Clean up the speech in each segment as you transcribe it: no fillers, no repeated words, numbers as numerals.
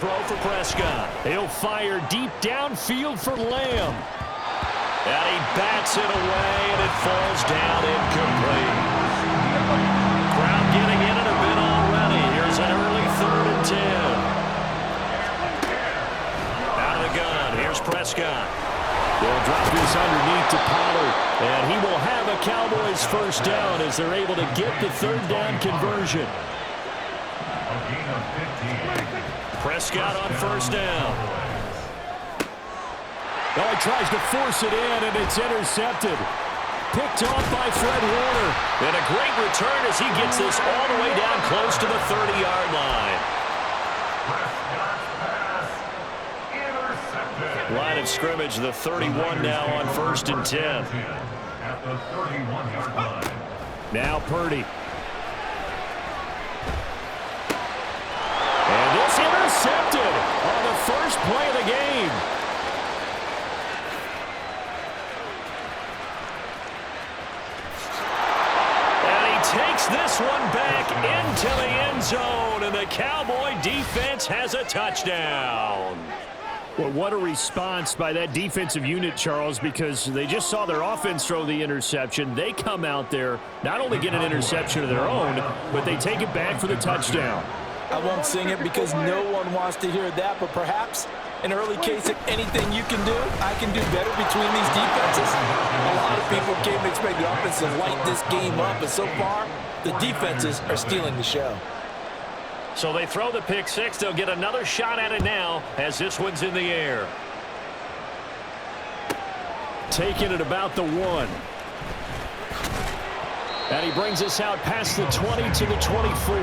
Throw for Prescott. He'll fire deep downfield for Lamb. And he bats it away, and it falls down incomplete. Crowd getting in it a bit already. Here's an early 3rd and 10. Out of the gun. Here's Prescott. They'll drop this underneath to Pollard. And he will have a Cowboys first down as they're able to get the 3rd down conversion. Prescott on first down. Oh, he tries to force it in, and it's intercepted. Picked off by Fred Warner. And a great return as he gets this all the way down close to the 30-yard line. Line of scrimmage, the 31 now on 1st and 10. Now Purdy. And this intercepted on the first play of the game. And he takes this one back into the end zone, and the Cowboy defense has a touchdown. Well, what a response by that defensive unit, Charles, because they just saw their offense throw the interception. They come out there, not only get an interception of their own, but they take it back for the touchdown. I won't sing it because no one wants to hear that, but perhaps an early case of anything you can do, I can do better between these defenses. A lot of people came to expect the offense to light this game up, but so far, the defenses are stealing the show. So they throw the pick six. They'll get another shot at it now as this one's in the air. Taking it about the 1. And he brings us out past the 20 to the 24.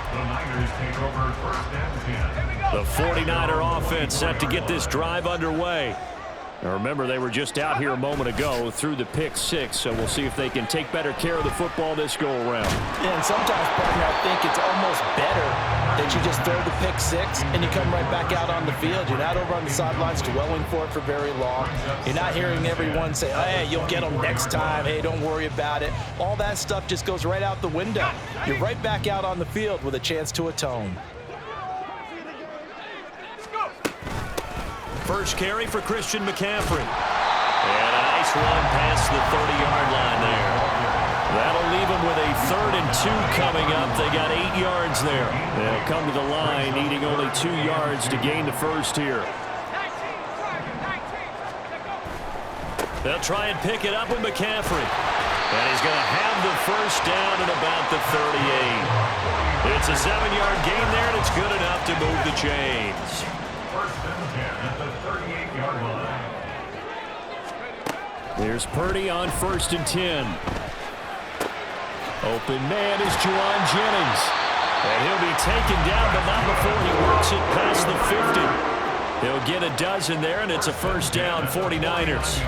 The Niners take over 1st and 10. The 49er offense set to get this drive underway. Now remember, they were just out here a moment ago through the pick six, so we'll see if they can take better care of the football this go-around. Yeah, and sometimes, partner, I think it's almost better that you just throw the pick six and you come right back out on the field. You're not over on the sidelines dwelling for it for very long. You're not hearing everyone say, hey, you'll get them next time. Hey, don't worry about it. All that stuff just goes right out the window. You're right back out on the field with a chance to atone. First carry for Christian McCaffrey. And a nice run past the 30-yard line there. That'll leave them with a 3rd and 2 coming up. They got 8 yards there. They'll come to the line needing only 2 yards to gain the first here. They'll try and pick it up with McCaffrey. And he's going to have the first down at about the 38. It's a 7-yard gain there, and it's good enough to move the chains. 1st and 10 at the 38-yard line. There's Purdy on 1st and 10. Open man is Juwan Jennings. And he'll be taken down, but not before he works it past the 50. He'll get a dozen there, and it's a first down, 49ers.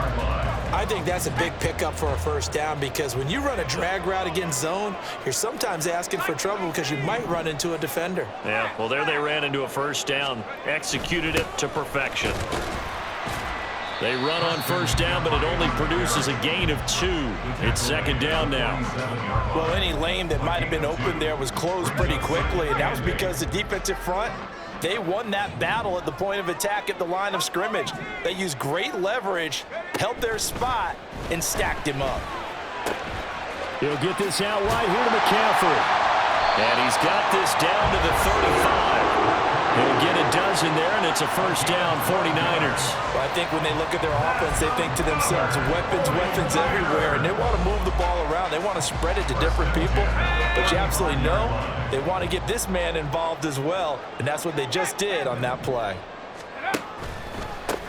I think that's a big pickup for a first down because when you run a drag route against zone, you're sometimes asking for trouble because you might run into a defender. Yeah, well, there they ran into a first down, executed it to perfection. They run on first down, but it only produces a gain of 2. It's 2nd down now. Well, any lane that might have been open there was closed pretty quickly, and that was because the defensive front, they won that battle at the point of attack at the line of scrimmage. They used great leverage, held their spot, and stacked him up. He'll get this out wide here to McCaffrey. And he's got this down to the 35. He'll get a dozen there, and it's a first down, 49ers. Well, I think when they look at their offense, they think to themselves, weapons everywhere, and they want to move the ball around. They want to spread it to different people, but you absolutely know they want to get this man involved as well, and that's what they just did on that play.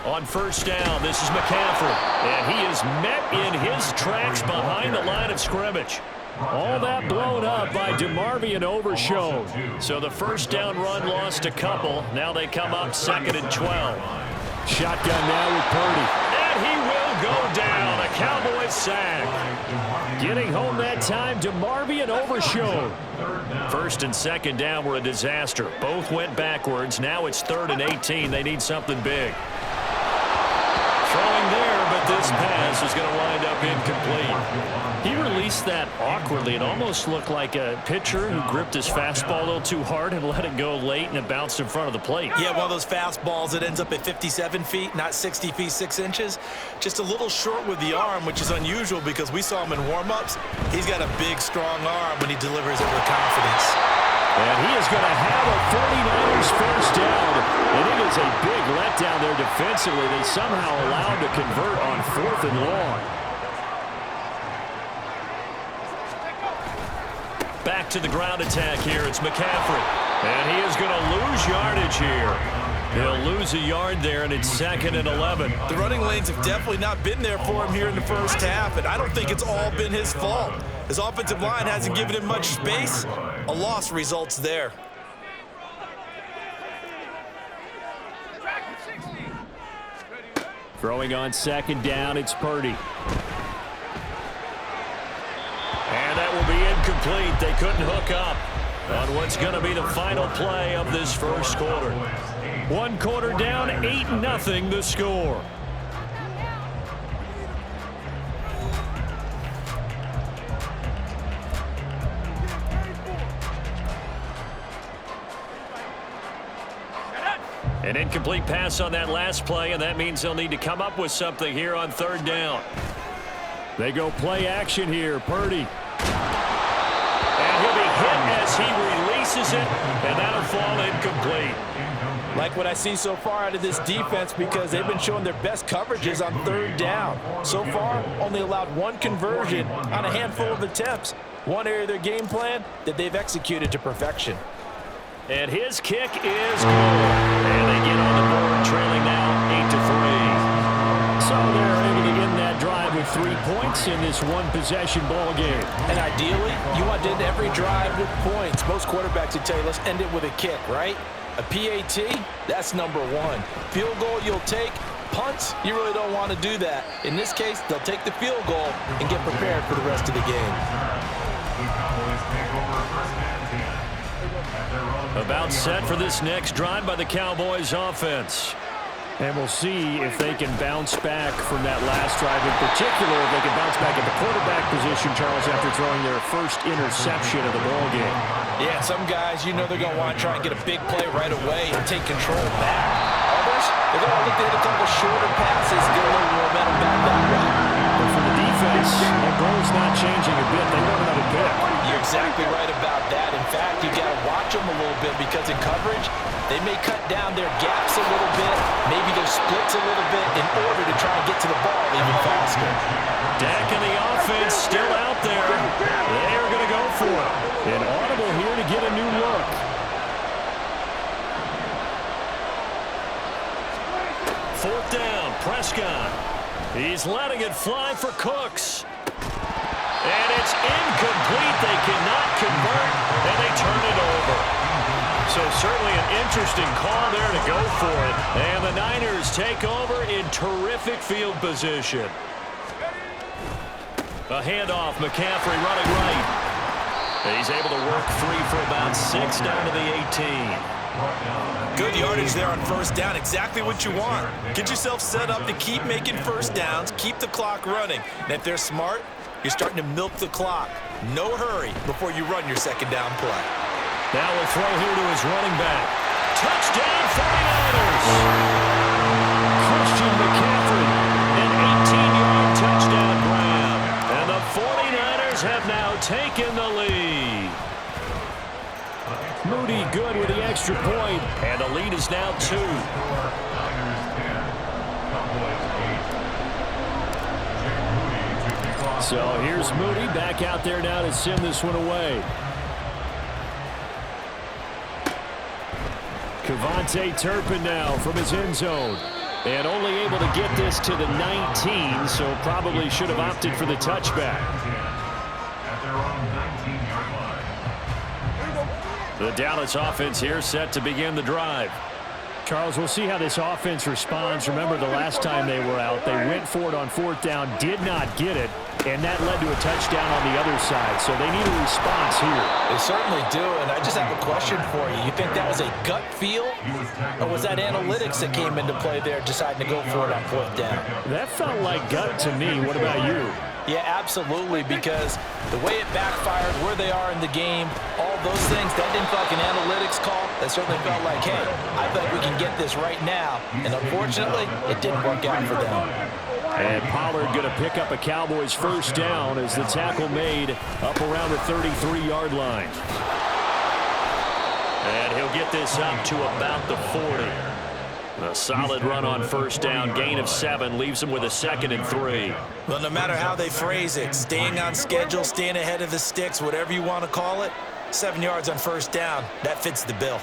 On first down, this is McCaffrey, and he is met in his tracks behind the line of scrimmage. All that blown up by DeMarvion Overshown. So the first down run lost a couple. Now they come up 2nd and 12. Shotgun now with Purdy. And he will go down. A Cowboys sack. Getting home that time, DeMarvion Overshown. 1st and 2nd down were a disaster. Both went backwards. Now it's 3rd and 18. They need something big. Throwing there, but this pass is going to wind up incomplete. He released that awkwardly. It almost looked like a pitcher who gripped his fastball a little too hard and let it go late, and it bounced in front of the plate. Yeah, one of those fastballs that ends up at 57 feet, not 60 feet 6 inches. Just a little short with the arm, which is unusual because we saw him in warm-ups. He's got a big, strong arm when he delivers it with confidence. And he is going to have a 49ers first down. And it is a big letdown there defensively. They somehow allowed to convert on 4th and long. Back to the ground attack here. It's McCaffrey. And he is going to lose yardage here. He'll lose a yard there, and it's 2nd and 11. The running lanes have definitely not been there for him here in the first half, and I don't think it's all been his fault. His offensive line hasn't given him much space. A loss results there. Throwing on 2nd down, it's Purdy. And that will be incomplete. They couldn't hook up on what's going to be the final play of this first quarter. 1 quarter down, 8-0 the score. An incomplete pass on that last play, and that means they'll need to come up with something here on 3rd down. They go play action here. Purdy. And he'll be hit as he releases it, and that'll fall incomplete. Like what I see so far out of this defense, because they've been showing their best coverages on 3rd down. So far, only allowed 1 conversion on a handful of attempts. One area of their game plan that they've executed to perfection. And his kick is good. And they get on the board, trailing now 8-3. So they're able to end that drive with 3 points in this one-possession ball game. And ideally, you want to end every drive with points. Most quarterbacks would tell you, let's end it with a kick, right? A PAT, that's number 1. Field goal you'll take. Punts, you really don't want to do that. In this case, they'll take the field goal and get prepared for the rest of the game. About set for this next drive by the Cowboys offense. And we'll see if they can bounce back from that last drive. In particular, if they can bounce back at the quarterback position, Charles, after throwing their first interception of the ballgame. Yeah, some guys, you know they're going to want to try and get a big play right away and take control back. Others, they're going to look to hit a couple shorter passes, get a little momentum back that way. But for the defense, their goal's not changing a bit. They want another pick. You're exactly right about that. In fact, you got to watch them a little bit because in coverage, they may cut down their gaps a little bit, maybe their splits a little bit in order to try and get to the ball even faster. Dak and the offense still out there. They are going to go for it. An audible here to get a new look. Fourth down, Prescott. He's letting it fly for Cooks. And it's incomplete. They cannot convert, and they turn it over. So certainly an interesting call there to go for it. And the Niners take over in terrific field position. A handoff, McCaffrey running right. And he's able to work free for about 6 down to the 18. Good yardage there on first down. Exactly what you want. Get yourself set up to keep making first downs, keep the clock running. And if they're smart, you're starting to milk the clock. No hurry before you run your second down play. Now we'll throw here to his running back. Touchdown 49ers! Christian McCaffrey, an 18-yard touchdown grab. And the 49ers have now taken the lead. Moody good with the extra point, and the lead is now 2. So here's Moody back out there now to send this one away. Kevontae Turpin now from his end zone. And only able to get this to the 19, so probably should have opted for the touchback. The Dallas offense here set to begin the drive. Charles, we'll see how this offense responds. Remember, the last time they were out, they went for it on fourth down, did not get it, and that led to a touchdown on the other side. So they need a response here. They certainly do, and I just have a question for you. You think that was a gut feel, or was that analytics that came into play there deciding to go for it on fourth down? That felt like gut to me. What about you? Yeah, absolutely, because the way it backfired, where they are in the game, all those things, that didn't feel like an analytics call. That certainly felt like, hey, I think we can get this right now. And unfortunately, it didn't work out for them. And Pollard going to pick up a Cowboys first down as the tackle made up around the 33-yard line. And he'll get this up to about the 40. A solid run on first down, gain of 7, leaves him with a 2nd and 3. Well, no matter how they phrase it, staying on schedule, staying ahead of the sticks, whatever you want to call it, 7 yards on first down, that fits the bill.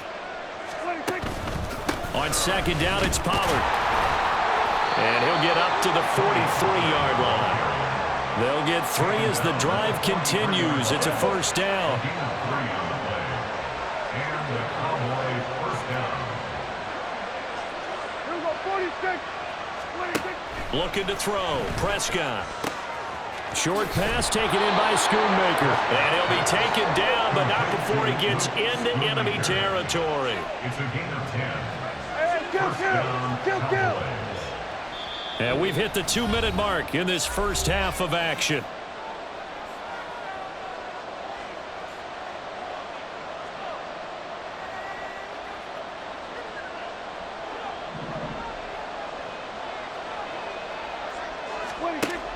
On second down, it's Pollard. And he'll get up to the 43-yard line. They'll get 3 as the drive continues. It's a first down. Looking to throw. Prescott. Short pass taken in by Schoonmaker. And he'll be taken down, but not before he gets into enemy territory. It's a gain of 10. Hey, kill. And we've hit the 2-minute mark in this first half of action.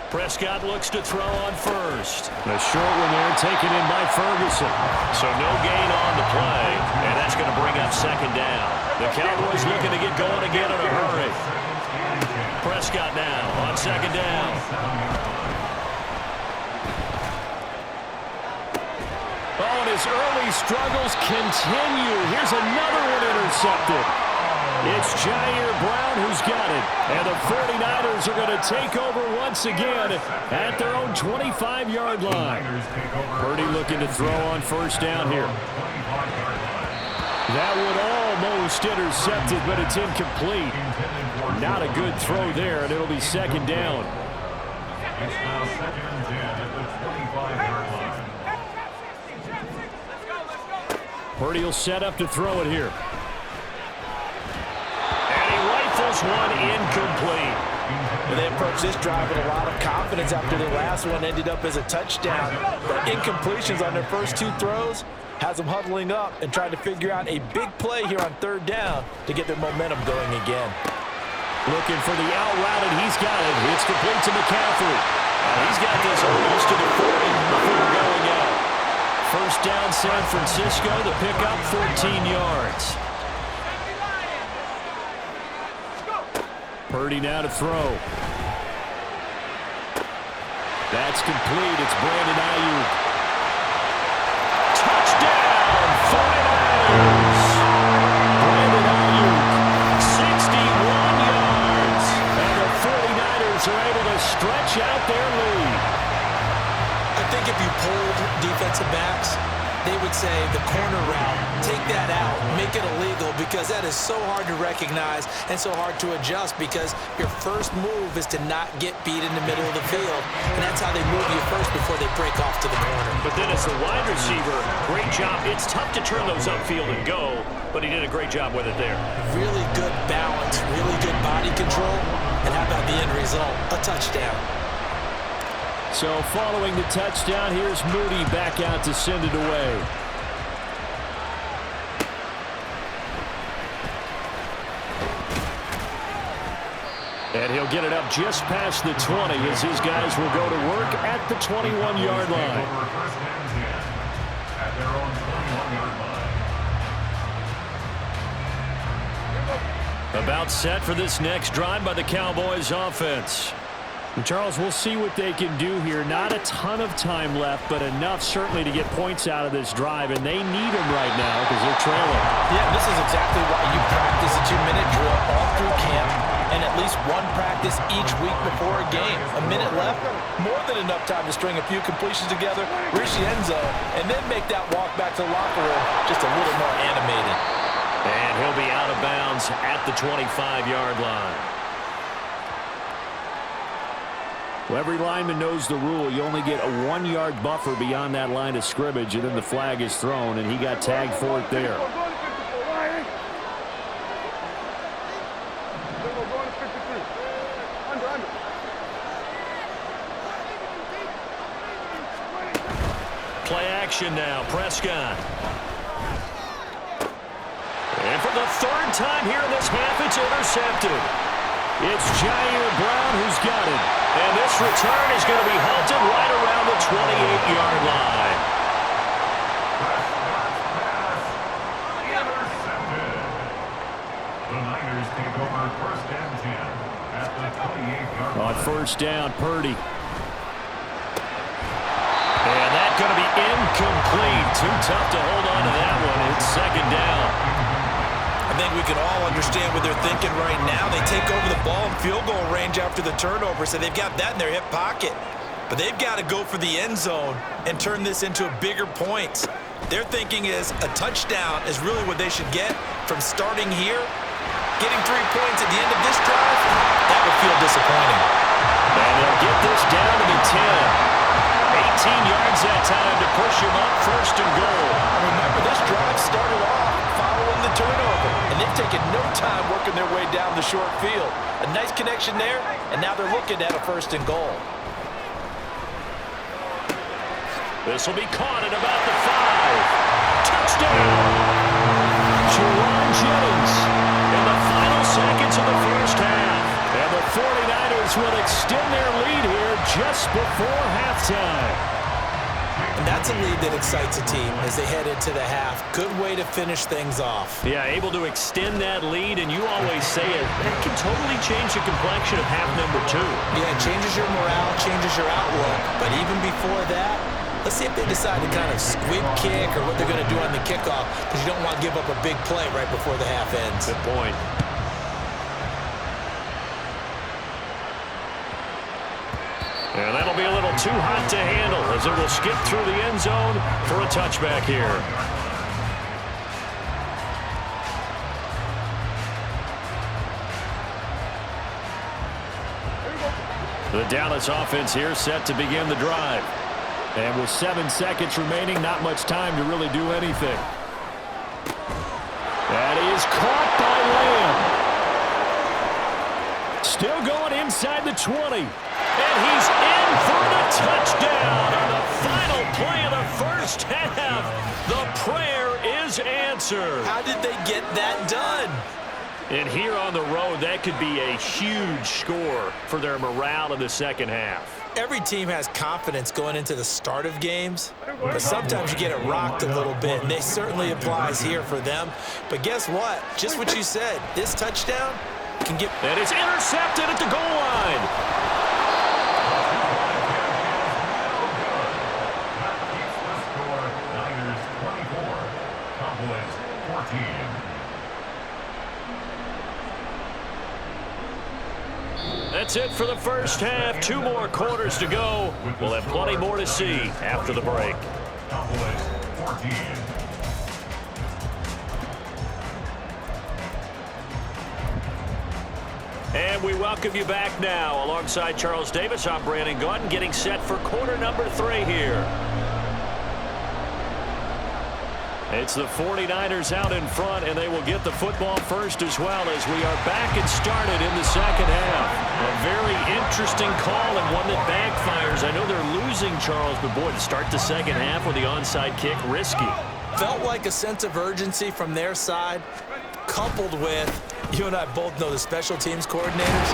Prescott looks to throw on first. A short one there taken in by Ferguson. So no gain on the play, and that's going to bring up second down. The Cowboys looking to get going again in a hurry. Prescott now on second down. Oh, and his early struggles continue. Here's another one intercepted. It's Jair Brown who's got it. And the 49ers are going to take over once again at their own 25-yard line. Purdy looking to throw on first down here. That would almost intercepted, but it's incomplete. Not a good throw there, and it'll be second down. It's now 2nd and 10 at the 25-yard line. Purdy will set up to throw it here. One incomplete. And they approached this drive with a lot of confidence after their last one ended up as a touchdown. But incompletions on their first 2 throws has them huddling up and trying to figure out a big play here on third down to get their momentum going again. Looking for the out route, and he's got it. It's complete to McCaffrey. He's got this almost to the 40 before going out. First down, San Francisco. The pickup, 14 yards. Purdy now to throw. That's complete. It's Brandon Ayuk. Touchdown, 49ers. Brandon Ayuk, 61 yards. And the 49ers are able to stretch out their lead. I think if you pulled defensive backs, they would say the corner route, take that out, make it illegal, because that is so hard to recognize and so hard to adjust, because your first move is to not get beat in the middle of the field, and that's how they move you first before they break off to the corner. But then as a wide receiver, great job. It's tough to turn those upfield and go, but he did a great job with it there. Really good balance, really good body control, and how about the end result? A touchdown. So following the touchdown, here's Moody back out to send it away. And he'll get it up just past the 20 as his guys will go to work at the 21-yard line. First and 10 at their own 21-yard line. About set for this next drive by the Cowboys offense. And Charles, we'll see what they can do here. Not a ton of time left, but enough certainly to get points out of this drive, and they need them right now because they're trailing. Yeah, this is exactly why you practice a 2-minute drill all through camp and at least one practice each week before a game. A minute left, more than enough time to string a few completions together, reach the end zone, and then make that walk back to the locker room just a little more animated. And he'll be out of bounds at at the 25-yard line. Well, every lineman knows the rule. You only get a 1-yard buffer beyond that line of scrimmage, and then the flag is thrown, and he got tagged for it there. Play action now, Prescott. And for the third time here in this half, it's intercepted. It's Jair Brown who's got it. And this return is going to be halted right around the 28-yard line. The Niners take over first and 10 at the 28-yard line. On first down, Purdy. And that's going to be incomplete. Too tough to hold on to that one. It's second down. I think we can all understand what they're thinking right now. They take over the ball in field goal range after the turnover, so they've got that in their hip pocket. But they've got to go for the end zone and turn this into a bigger point. Their thinking is a touchdown is really what they should get from starting here. Getting 3 points at the end of this drive, that would feel disappointing. And they'll get this down to the 10. 18 yards that time to push him up first and goal. Remember, this drive started off following the turnover, and they've taken no time working their way down the short field. A nice connection there, and now they're looking at a first and goal. This will be caught at about the 5. Touchdown! Jerron Jennings in the final seconds of the first half. And the 49ers will extend their lead here just before halftime. And that's a lead that excites a team as they head into the half. Good way to finish things off. Yeah, able to extend that lead, and you always say it, that can totally change the complexion of half number 2. Yeah, it changes your morale, changes your outlook. But even before that, let's see if they decide to kind of squib kick or what they're going to do on the kickoff, because you don't want to give up a big play right before the half ends. Good point. And that'll be a little too hot to handle as it will skip through the end zone for a touchback here. The Dallas offense here set to begin the drive. And with 7 seconds remaining, not much time to really do anything. That is caught by Lamb. Still going inside the 20. And he's in for the touchdown on the final play of the first half. The prayer is answered. How did they get that done? And here on the road, that could be a huge score for their morale in the second half. Every team has confidence going into the start of games, but sometimes you get it rocked a little bit, and this certainly applies here for them. But guess what? Just what you said, this touchdown can get... And it's intercepted at the goal line. Niners 24, Cowboys 14. That's it for the first half. 2 more quarters to go. We'll have plenty more to see after the break. Cowboys 14. And we welcome you back now. Alongside Charles Davis, I'm Brandon Gaudin, getting set for quarter number 3 here. It's the 49ers out in front, and they will get the football first as well as we are back and started in the second half. A very interesting call and one that backfires. I know they're losing, Charles, but boy, to start the second half with the onside kick, risky. Felt like a sense of urgency from their side, coupled with, you and I both know the special teams coordinators,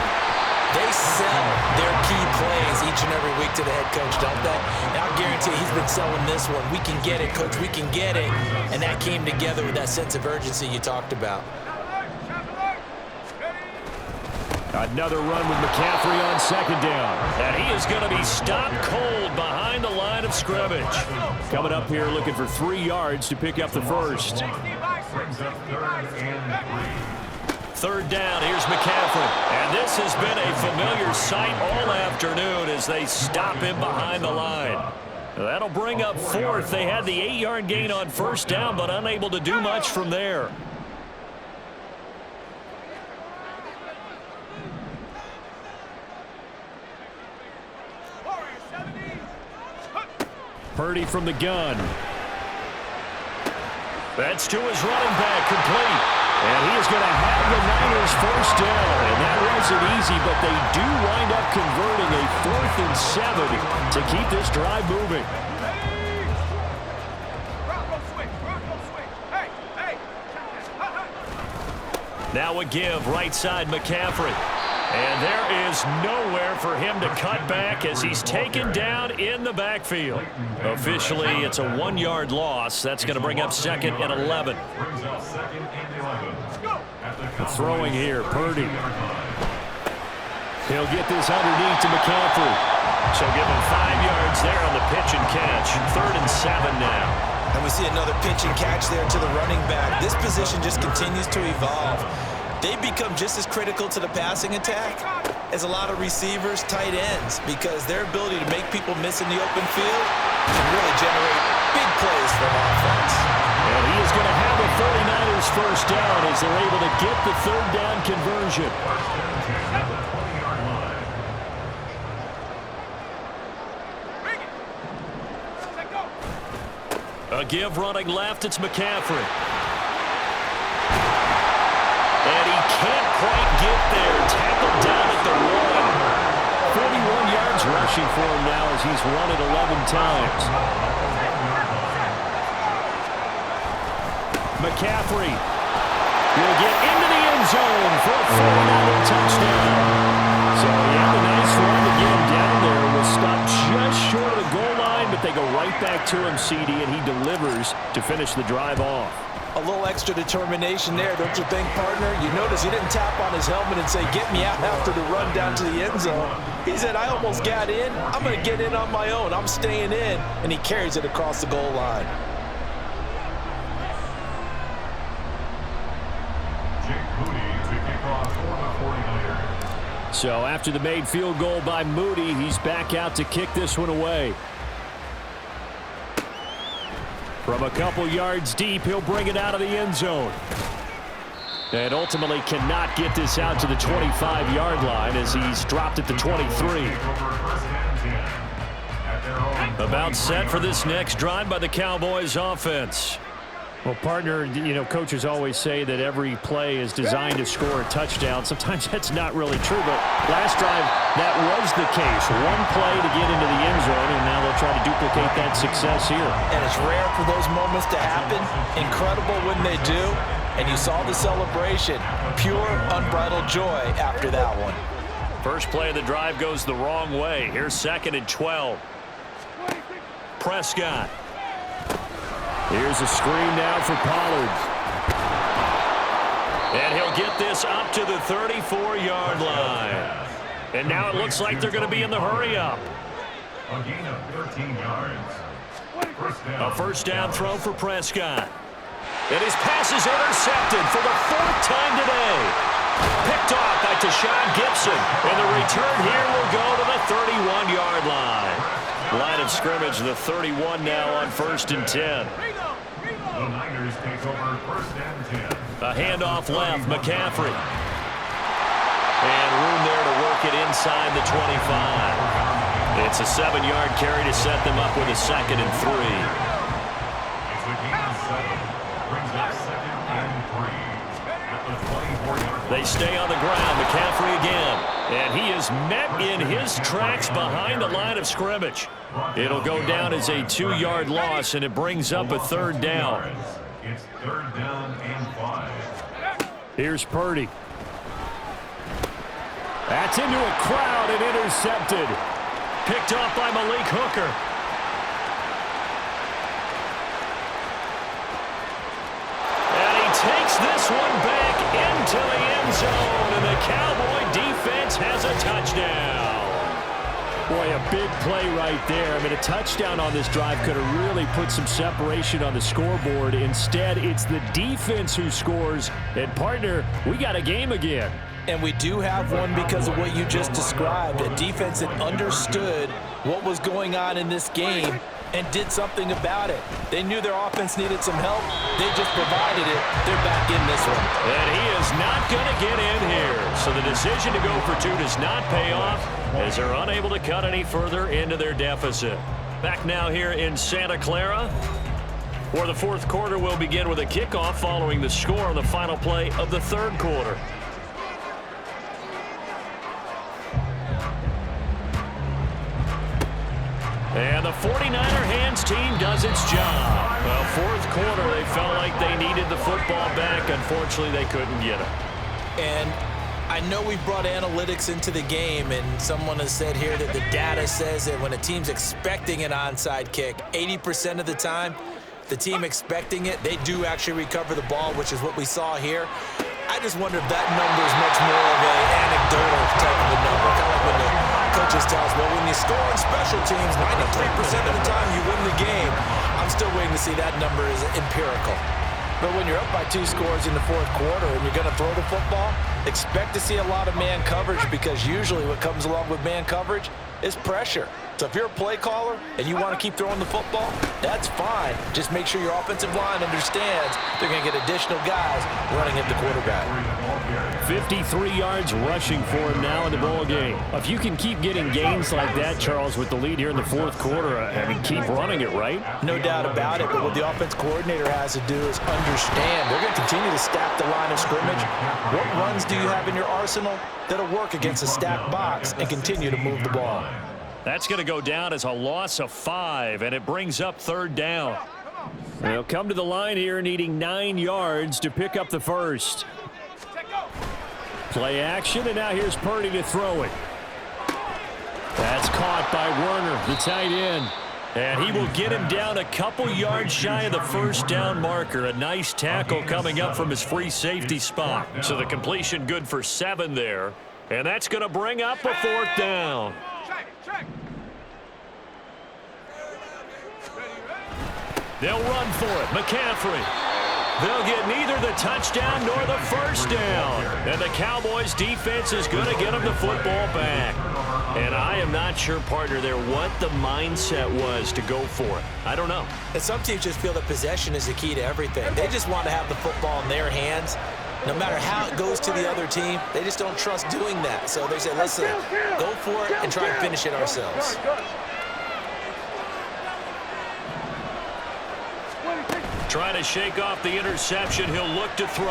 they sell their key plays each and every week to the head coach, don't they? And I'll guarantee he's been selling this one. We can get it, coach, we can get it. And that came together with that sense of urgency you talked about. Another run with McCaffrey on second down. And he is going to be stopped cold behind the line of scrimmage. Coming up here looking for 3 yards to pick up the first. Brings up 3rd and 3. Third down, here's McCaffrey. And this has been a familiar sight all afternoon as they stop him behind the line. That'll bring up 4th. They had the 8-yard gain on first down, but unable to do much from there. Purdy from the gun. That's to his running back, complete. And he is going to have the Niners first down. And that wasn't easy, but they do wind up converting a 4th and 7 to keep this drive moving. Now a give, right side McCaffrey. And there is nowhere for him to cut back as he's taken down in the backfield. Officially, it's a 1-yard loss. That's going to bring up 2nd and 11. Throwing here, Purdy. He'll get this underneath to McCaffrey. So give him 5 yards there on the pitch and catch. 3rd and 7 now. And we see another pitch and catch there to the running back. This position just continues to evolve. They become just as critical to the passing attack as a lot of receivers, tight ends, because their ability to make people miss in the open field can really generate big plays for an offense. And he is going to have a 49ers first down as they're able to get the 3rd down conversion. A give running left, it's McCaffrey. And he can't quite get there. Tackled down at the 1. 41 yards rushing for him now as he's run it 11 times. McCaffrey will get into the end zone for a 49er touchdown. So he had a nice run to get him down there. Was stopped just short of the goal line, but they go right back to him, CD, and he delivers to finish the drive off. A little extra determination there, don't you think, partner? You notice he didn't tap on his helmet and say, get me out after the run down to the end zone. He said, I almost got in. I'm going to get in on my own. I'm staying in. And he carries it across the goal line. So after the made field goal by Moody, he's back out to kick this one away. From a couple yards deep, he'll bring it out of the end zone. And ultimately cannot get this out to the 25-yard line as he's dropped at the 23. About set for this next drive by the Cowboys offense. Well, partner, you know, coaches always say that every play is designed to score a touchdown. Sometimes that's not really true, but last drive, that was the case. One play to get into the end zone, and now they'll try to duplicate that success here. And it's rare for those moments to happen. Incredible when they do. And you saw the celebration. Pure, unbridled joy after that one. First play of the drive goes the wrong way. Here's 2nd and 12. Prescott. Here's a screen now for Pollard. And he'll get this up to the 34-yard line. And now it looks like they're going to be in the hurry-up. A gain of 13 yards. A first down throw for Prescott. And his pass is intercepted for the 4th time today. Picked off by Tashawn Gibson. And the return here will go to the 31-yard line. Line of scrimmage, the 31 now on 1st and 10. The Niners take over 1st and 10. A handoff left, McCaffrey. And room there to work it inside the 25. It's a 7-yard carry to set them up with a 2nd and 3. It's a gain of 7. Brings up 2nd and 3. At the 24-yard line. They stay on the ground. McCaffrey again. And he is met in his tracks behind the line of scrimmage. It'll go down as a 2-yard loss, and it brings up a 3rd down. It's 3rd down and 5. Here's Purdy. That's into a crowd and intercepted. Picked off by Malik Hooker. And he takes this one back into the end zone, and the Cowboy defense has a touchdown. Boy, a big play right there. I mean, a touchdown on this drive could have really put some separation on the scoreboard. Instead, it's the defense who scores. And, partner, we got a game again. And we do have one because of what you just described. A defense that understood what was going on in this game and did something about it. They knew their offense needed some help. They just provided it. They're back in this one. And he is not going to get in here. So the decision to go for 2 does not pay off as they're unable to cut any further into their deficit. Back now here in Santa Clara, where the fourth quarter will begin with a kickoff following the score on the final play of the third quarter. And the 49er hands team does its job. Well, fourth quarter, they felt like they needed the football back. Unfortunately, they couldn't get it. And I know we brought analytics into the game, and someone has said here that the data says that when a team's expecting an onside kick, 80% of the time, the team expecting it, they do actually recover the ball, which is what we saw here. I just wonder if that number is much more of an anecdotal type of a number. Kind of like when the coaches tell us, well, when you score on special teams, 93% of the time you win the game. I'm still waiting to see that number is empirical. But when you're up by 2 scores in the fourth quarter and you're going to throw the football, expect to see a lot of man coverage, because usually what comes along with man coverage is pressure. So if you're a play caller and you want to keep throwing the football, that's fine. Just make sure your offensive line understands they're going to get additional guys running at the quarterback. 53 yards rushing for him now in the ball game. If you can keep getting gains like that, Charles, with the lead here in the fourth quarter, I mean, keep running it, right? No doubt about it, but what the offense coordinator has to do is understand they're going to continue to stack the line of scrimmage. What runs do you have in your arsenal that'll work against a stacked box and continue to move the ball? That's going to go down as a loss of 5, and it brings up third down. They'll come to the line here needing 9 yards to pick up the first. Play action, and now here's Purdy to throw it. That's caught by Werner, the tight end. And he will get him down a couple yards shy of the first down marker. A nice tackle coming up from his free safety spot. So the completion good for 7 there. And that's going to bring up a fourth down. They'll run for it. McCaffrey. They'll get neither the touchdown nor the first down. And the Cowboys defense is going to get them the football back. And I am not sure, partner, there what the mindset was to go for it. I don't know. And some teams just feel that possession is the key to everything. They just want to have the football in their hands. No matter how it goes to the other team, they just don't trust doing that. So they say, listen, go for it and try and finish it ourselves. Trying to shake off the interception. He'll look to throw.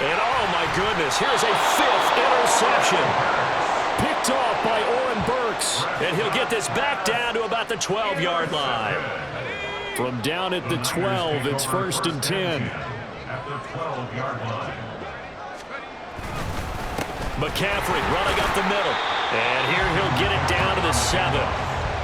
And, oh, my goodness, here's a 5th interception. Picked off by Oren Burks. And he'll get this back down to about the 12-yard line. From down at the 12, it's 1st and 10. At the 12-yard line. McCaffrey running up the middle. And here he'll get it down to the 7.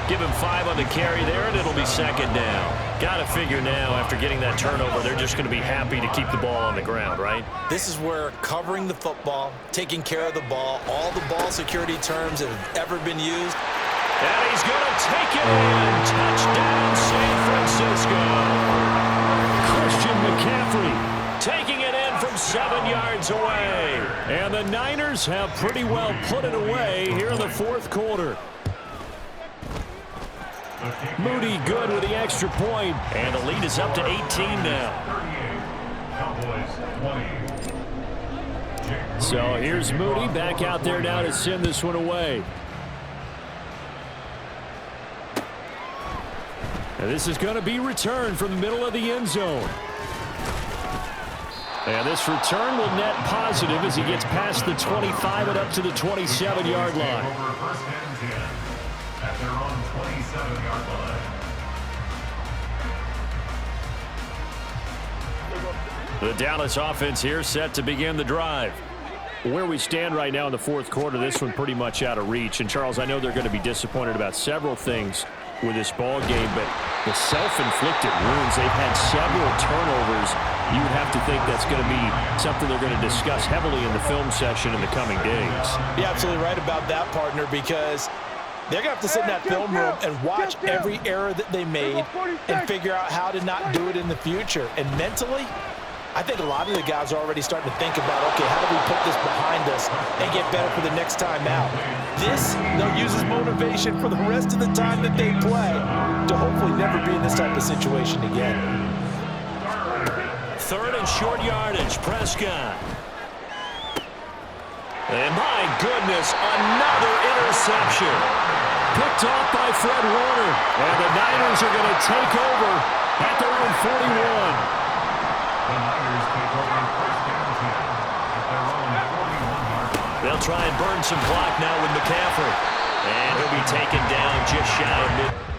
Give him 5 on the carry there, and it'll be 2nd down. Got to figure now, after getting that turnover, they're just going to be happy to keep the ball on the ground, right? This is where covering the football, taking care of the ball, all the ball security terms that have ever been used. And he's going to take it in. Touchdown, San Francisco. Christian McCaffrey taking it in from 7 yards away. And the Niners have pretty well put it away here in the fourth quarter. Moody good with the extra point. And the lead is up to 18 now. So here's Moody back out there now to send this one away. And this is going to be returned from the middle of the end zone. And this return will net positive as he gets past the 25 and up to the 27-yard line. At their own 27-yard line. The Dallas offense here set to begin the drive. Where we stand right now in the fourth quarter, this one pretty much out of reach. And, Charles, I know they're going to be disappointed about several things with this ball game, but the self-inflicted wounds, they've had several turnovers. You would have to think that's going to be something they're going to discuss heavily in the film session in the coming days. You're absolutely right about that, partner, because they're going to have to sit in that film room and watch every error that they made and figure out how to not do it in the future. And mentally, I think a lot of the guys are already starting to think about, okay, how do we put this behind us and get better for the next time out? This, they'll use as motivation for the rest of the time that they play to hopefully never be in this type of situation again. 3rd and short yardage, Prescott. And my goodness, another interception. picked off by Fred Warner. And the Niners are going to take over at their own 41. The Niners take over first down 10 at their own 41-yard line. They'll try and burn some clock now with McCaffrey. And he'll be taken down just shy of mid.